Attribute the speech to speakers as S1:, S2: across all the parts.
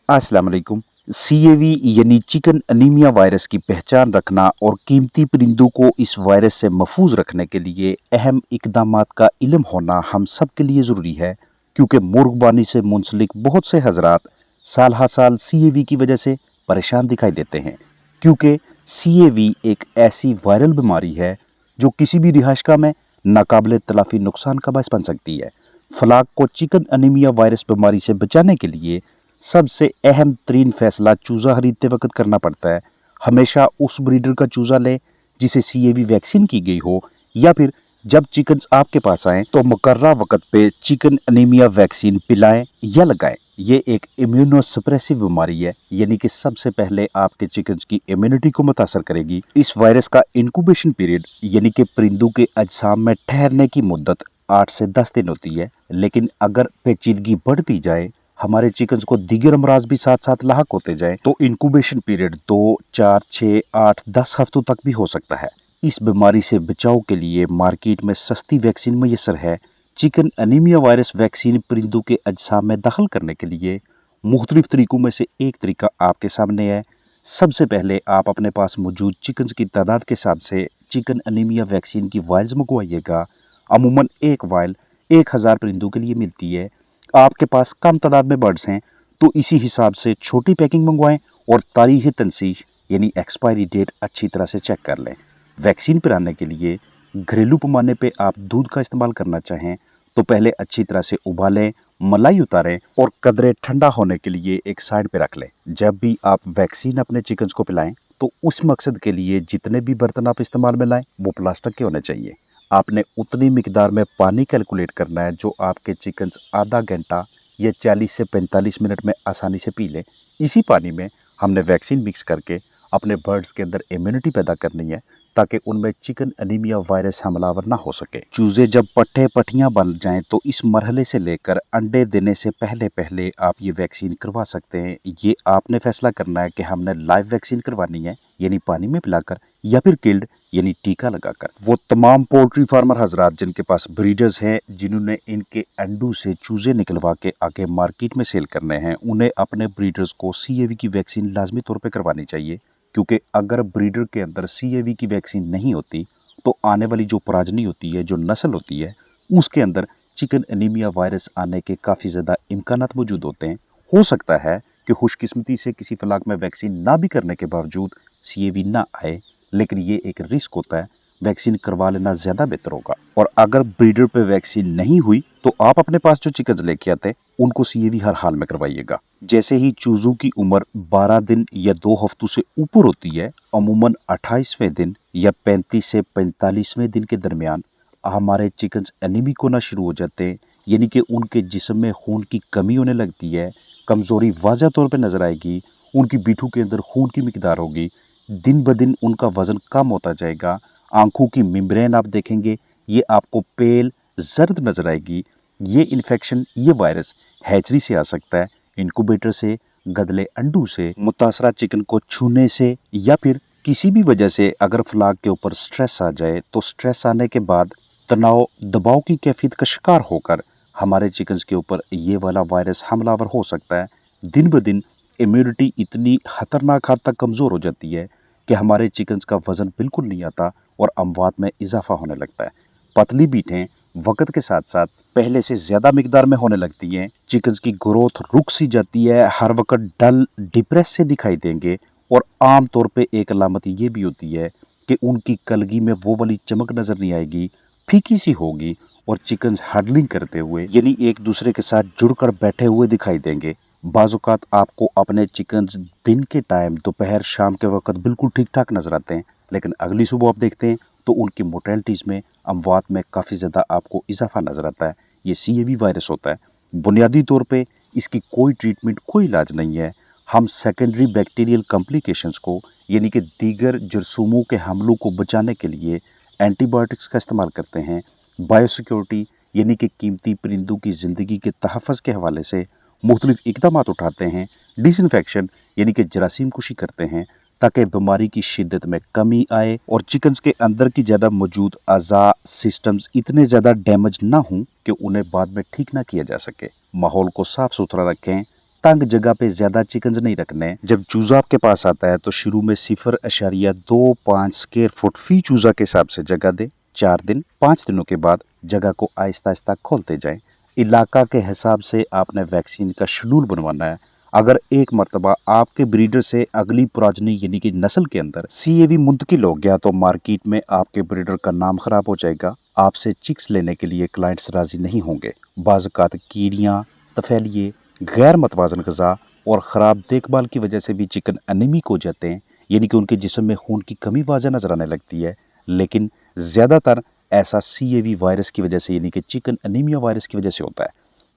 S1: अस्सलाम वालेकुम। सीएवी यानी चिकन अनीमिया वायरस की पहचान रखना और कीमती परिंदों को इस वायरस से महफूज रखने के लिए अहम इकदामात का इल्म होना हम सब के लिए ज़रूरी है, क्योंकि मुर्गबानी से मुंसलिक बहुत से हजरात साल हर साल सीएवी की वजह से परेशान दिखाई देते हैं। क्योंकि सीएवी एक ऐसी वायरल बीमारी है जो किसी भी रिहायशगाह में नाकाबिले तलाफी नुकसान का बायस बन सकती है। फलाक को चिकन अनीमिया वायरस बीमारी से बचाने के लिए सबसे अहम तरीन फैसला चूज़ा खरीदते वक्त करना पड़ता है। हमेशा उस ब्रीडर का चूज़ा लें जिसे सीएवी वैक्सीन की गई हो, या फिर जब चिकन्स आपके पास आएँ तो मुकर्रा वक्त पे चिकन अनीमिया वैक्सीन पिलाएं या लगाएं। ये एक इम्यूनोसप्रेसिव बीमारी है, यानी कि सबसे पहले आपके चिकन्स की इम्यूनिटी को मुतासर करेगी। इस वायरस का इंक्यूबेशन पीरियड यानी कि परिंदों के अजसाम में ठहरने की मुद्दत 8 से 10 दिन होती है, लेकिन अगर पेचीदगी बढ़ती जाए, हमारे चिकन्स को दीगर अमराज भी साथ साथ लाहक होते जाए, तो इंक्यूबेशन पीरियड 2, 4, 6, 8, 10 हफ्तों तक भी हो सकता है। इस बीमारी से बचाव के लिए मार्केट में सस्ती वैक्सीन मैसर है। चिकन अनीमिया वायरस वैक्सीन परिंदों के अजसाम में दाखिल करने के लिए मुख्तलिफ तरीकों में से एक तरीका आपके सामने है। सबसे पहले आप अपने पास मौजूद चिकन्स की तादाद के हिसाब से चिकन अनीमिया वैक्सीन की वायल्स मंगवाइएगा। अमूमन एक वायल 1000 परिंदों के लिए मिलती है। आपके पास कम तादाद में बर्ड्स हैं तो इसी हिसाब से छोटी पैकिंग मंगवाएं और तारीख़ तनसीह यानी एक्सपायरी डेट अच्छी तरह से चेक कर लें। वैक्सीन पिलाने के लिए घरेलू पैमाने पे आप दूध का इस्तेमाल करना चाहें तो पहले अच्छी तरह से उबालें, मलाई उतारें और कदरे ठंडा होने के लिए एक साइड पे रख लें। जब भी आप वैक्सीन अपने चिकन्स को पिलाएं तो उस मकसद के लिए जितने भी बर्तन आप इस्तेमाल में लाएं वो प्लास्टिक के होने चाहिए। आपने उतनी मिकदार में पानी कैलकुलेट करना है जो आपके चिकन्स आधा घंटा या 40 से 45 मिनट में आसानी से पी लें। इसी पानी में हमने वैक्सीन मिक्स करके अपने बर्ड्स के अंदर इम्यूनिटी पैदा करनी है ताकि उनमें चिकन अनीमिया वायरस हमलावर ना हो सके। चूजे जब पट्टे पट्टियाँ बन जाएं तो इस मरहले से लेकर अंडे देने से पहले पहले आप ये वैक्सीन करवा सकते हैं। ये आपने फैसला करना है कि हमने लाइव वैक्सीन करवानी है यानी पानी में पिलाकर, या फिर किल्ड यानी टीका लगाकर। वो तमाम पोल्ट्री फार्मर हजरात जिनके पास ब्रीडर्स हैं, जिन्होंने इनके अंडों से चूजे निकलवा के आगे मार्केट में सेल करने हैं, उन्हें अपने ब्रीडर्स को सीएवी की वैक्सीन लाजमी तौर पर करवानी चाहिए। क्योंकि अगर ब्रीडर के अंदर सीएवी की वैक्सीन नहीं होती तो आने वाली जो प्राजनी होती है, जो नस्ल होती है, उसके अंदर चिकन अनीमिया वायरस आने के काफ़ी ज़्यादा इम्कानात मौजूद होते हैं। हो सकता है कि खुशकिस्मती से किसी फलाक में वैक्सीन ना भी करने के बावजूद सीएवी ना आए, लेकिन ये एक रिस्क होता है। वैक्सीन करवा लेना ज़्यादा बेहतर होगा। और अगर ब्रीडर पे वैक्सीन नहीं हुई तो आप अपने पास जो चिकन लेके आते हैं उनको सीएवी हर हाल में करवाइएगा। जैसे ही चूज़ों की उम्र 12 दिन या 2 हफ्तों से ऊपर होती है, अमूमन 28वें दिन या 35 से 45वें दिन के दरमियान हमारे चिकन्स एनीमिक होना शुरू हो जाते हैं, यानी कि उनके जिस्म में खून की कमी होने लगती है, कमज़ोरी वाज़ह तौर पे नज़र आएगी, उनकी बीठू के अंदर खून की मिकदार होगी, दिन ब दिन उनका वज़न कम होता जाएगा, आँखों की मेम्ब्रेन आप देखेंगे ये आपको पेल जर्द नज़र आएगी। ये इन्फेक्शन, ये वायरस हैचरी से आ सकता है, इनक्यूबेटर से, गदले अंडों से, मुतासरा चिकन को छूने से, या फिर किसी भी वजह से अगर फ्लाक के ऊपर स्ट्रेस आ जाए तो स्ट्रेस आने के बाद तनाव दबाव की कैफियत का शिकार होकर हमारे चिकन्स के ऊपर ये वाला वायरस हमलावर हो सकता है। दिन ब दिन इम्यूनिटी इतनी खतरनाक हद तक कमज़ोर हो जाती है कि हमारे चिकन्स का वज़न बिल्कुल नहीं आता और अमवात में इजाफा होने लगता है। पतली बीटें वक्त के साथ साथ पहले से ज़्यादा मिकदार में होने लगती हैं। चिकन्स की ग्रोथ रुक सी जाती है, हर वक्त डल डिप्रेस से दिखाई देंगे, और आम तौर पे एक अलामत ये भी होती है कि उनकी कलगी में वो वाली चमक नज़र नहीं आएगी, फीकी सी होगी, और चिकन्स हडलिंग करते हुए यानी एक दूसरे के साथ जुड़कर बैठे हुए दिखाई देंगे। बाज़-औक़ात आपको अपने चिकन्स दिन के टाइम, दोपहर, शाम के वक्त बिल्कुल ठीक ठाक नज़र आते हैं, लेकिन अगली सुबह आप देखते हैं तो उनकी मोर्टेलिटीज़ में, अमवात में काफ़ी ज़्यादा आपको इजाफा नज़र आता है। ये सीएवी वायरस होता है। बुनियादी तौर पे इसकी कोई ट्रीटमेंट, कोई इलाज नहीं है। हम सेकेंडरी बैक्टीरियल कॉम्प्लिकेशंस को यानी कि दीगर जरासीमों के हमलों को बचाने के लिए एंटीबायोटिक्स का इस्तेमाल करते हैं। बायोसिक्योरिटी यानी कि कीमती परिंदों की ज़िंदगी के तहफ़्फ़ुज़ के हवाले से मुख्तलिफ इक़दामात उठाते हैं। डिसइंफेक्शन यानी कि जरासीम कुशी करते हैं ताकि बीमारी की शिद्दत में कमी आए और चिकन्स के अंदर की ज़्यादा मौजूद अज़ा सिस्टम्स इतने ज़्यादा डैमेज ना हों कि उन्हें बाद में ठीक ना किया जा सके। माहौल को साफ़ सुथरा रखें तंग जगह पे ज्यादा चिकन नहीं रखने। जब चूजा आपके पास आता है तो शुरू में 0.25 स्क्वायर फुट फी चूजा के हिसाब से जगह दे। 4 दिन 5 दिनों के बाद जगह को आहिस्ता आहिस्ता खोलते जाएं। इलाका के हिसाब से आपने वैक्सीन का शेड्यूल बनवाना है। अगर एक मरतबा आपके ब्रीडर से अगली प्रोजनी यानी कि नस्ल के अंदर CAV मुंतकिल हो गया तो मार्केट में आपके ब्रीडर का नाम खराब हो जाएगा। आपसे चिक्स लेने के लिए क्लाइंट्स राजी नहीं होंगे। बाज़-औक़ात कीड़ियाँ, तफैलिए, गैर मतवाज़न ग़िज़ा और ख़राब देखभाल की वजह से भी चिकन एनीमिक हो जाते हैं, यानी कि उनके जिस्म में खून की कमी वाज़ह नज़र आने लगती है। लेकिन ज़्यादातर ऐसा CAV वायरस की वजह से यानी कि चिकन एनीमिया वायरस की वजह से होता है।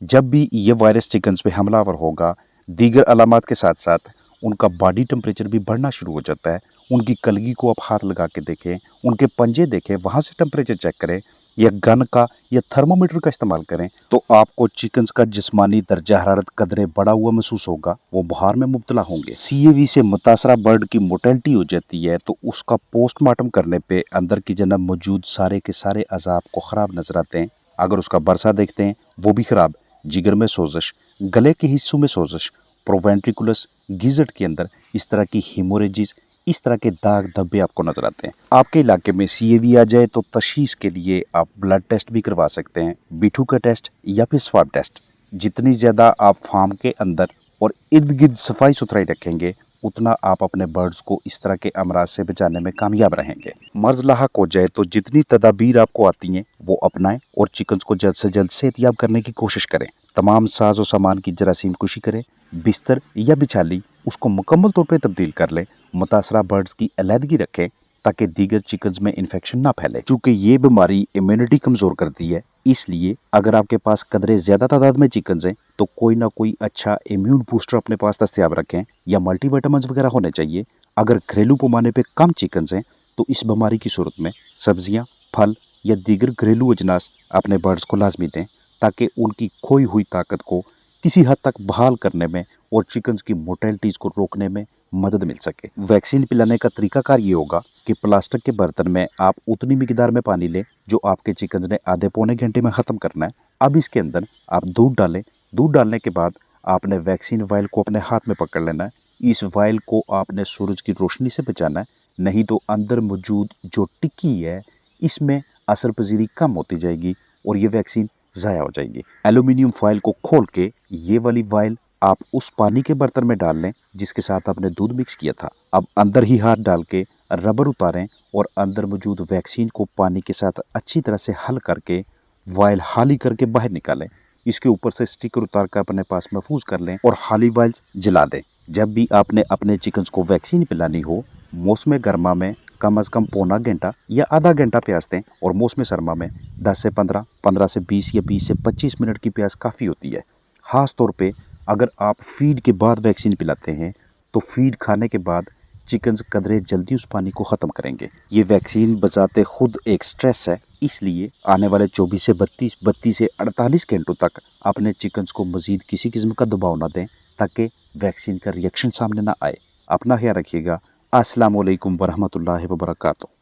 S1: जब भी ये वायरस चिकन्स पे हमलावर होगा, दीगर अलामात के साथ साथ उनका बॉडी टेम्परेचर भी बढ़ना शुरू हो जाता है। उनकी कलगी को आप हाथ लगा के देखें, उनके पंजे देखें, वहाँ से टेम्परेचर चेक करें या गन का या थर्मोमीटर का इस्तेमाल करें तो आपको चिकन्स का जिस्मानी दर्जा हरारत कदरे बढ़ा हुआ महसूस होगा। वो बुखार में मुब्तला होंगे। CAV से मुतासरा बर्ड की मोर्टेलिटी हो जाती है तो उसका पोस्टमार्टम करने पे अंदर की जनाब मौजूद सारे के सारे अज़ा आपको ख़राब नजर आते हैं। अगर उसका बरसा देखते हैं वो भी ख़राब, जिगर में सोजिश, गले के हिस्सों में सोजिश, प्रोवेंट्रिकुलस गिज़ट के अंदर इस तरह की हेमोरेजिस, इस तरह के दाग धब्बे आपको नजर आते हैं। आपके इलाके में CAV आ जाए तो तशखीस के लिए आप ब्लड टेस्ट भी करवा सकते हैं, बिठू का टेस्ट या फिर स्वाब टेस्ट। जितनी ज़्यादा आप फार्म के अंदर और इर्द गिर्द सफाई सुथराई रखेंगे उतना आप अपने बर्ड्स को इस तरह के अमराज से बचाने में कामयाब रहेंगे। मर्ज लाहक हो जाए तो जितनी तदाबीर आपको आती हैं वो अपनाएं और चिकन्स को जल्द से जल्द सेहतयाब करने की कोशिश करें। तमाम साजो सामान की जरासीम कुशी करें, बिस्तर या बिछाली उसको मुकम्मल तौर पे तब्दील कर लें। मुतासरा बर्ड्स की अलहदगी रखें ताकि दीगर चिकन्स में इन्फेक्शन ना फैले। चूँकि ये बीमारी इम्यूनिटी कमज़ोर करती है, इसलिए अगर आपके पास कदरे ज़्यादा तादाद में चिकन्स हैं तो कोई ना कोई अच्छा इम्यून बूस्टर अपने पास दस्तयाब रखें या मल्टीविटामिन्स वगैरह होने चाहिए। अगर घरेलू पैमाने पे कम चिकन्स हैं तो इस बीमारी की सूरत में सब्जियां, फल या दीगर घरेलू अजनास अपने बर्ड्स को लाजमी दें ताकि उनकी खोई हुई ताकत को किसी हद तक बहाल करने में और चिकन्स की मोर्टेलिटीज़ को रोकने में मदद मिल सके। वैक्सीन पिलाने का तरीकाकार ये होगा कि प्लास्टिक के बर्तन में आप उतनी मिकदार में पानी लें जो आपके चिकन्स ने आधे पौने घंटे में ख़त्म करना है। अब इसके अंदर आप दूध डालें। दूध डालने के बाद आपने वैक्सीन वायल को अपने हाथ में पकड़ लेना है। इस वायल को आपने सूरज की रोशनी से बचाना है, नहीं तो अंदर मौजूद जो टिक्की है इसमें असर पजीरी कम होती जाएगी और ये वैक्सीन ज़ाया हो जाएगी। एल्यूमिनियम फॉयल को खोल के ये वाली वायल आप उस पानी के बर्तन में डाल लें जिसके साथ आपने दूध मिक्स किया था। अब अंदर ही हाथ डाल के रबर उतारें और अंदर मौजूद वैक्सीन को पानी के साथ अच्छी तरह से हल करके वायल खाली करके बाहर निकालें। इसके ऊपर से स्टिकर उतार कर अपने पास महफूज कर लें और खाली वायल्स जला दें। जब भी आपने अपने चिकन्स को वैक्सीन पिलानी हो, मौसम गर्मा में कम अज़ कम पौना घंटा या आधा घंटा प्यास दें और मौसम सरमा में 10 से 15, 15 से 20 या 20 से 25 मिनट की प्यास काफ़ी होती है। ख़ास तौर पे अगर आप फीड के बाद वैक्सीन पिलाते हैं तो फीड खाने के बाद चिकन्स कदरे जल्दी उस पानी को ख़त्म करेंगे। ये वैक्सीन बजाते खुद एक स्ट्रेस है, इसलिए आने वाले 24 से 32 से 48 घंटों तक अपने चिकन्स को मज़ीद किसी किस्म का दबाव ना दें ताकि वैक्सीन का रिएक्शन सामने ना आए। अपना ख्याल रखिएगा। अस्सलाम वालेकुम वरहमतुल्लाहि वबरकातुहू।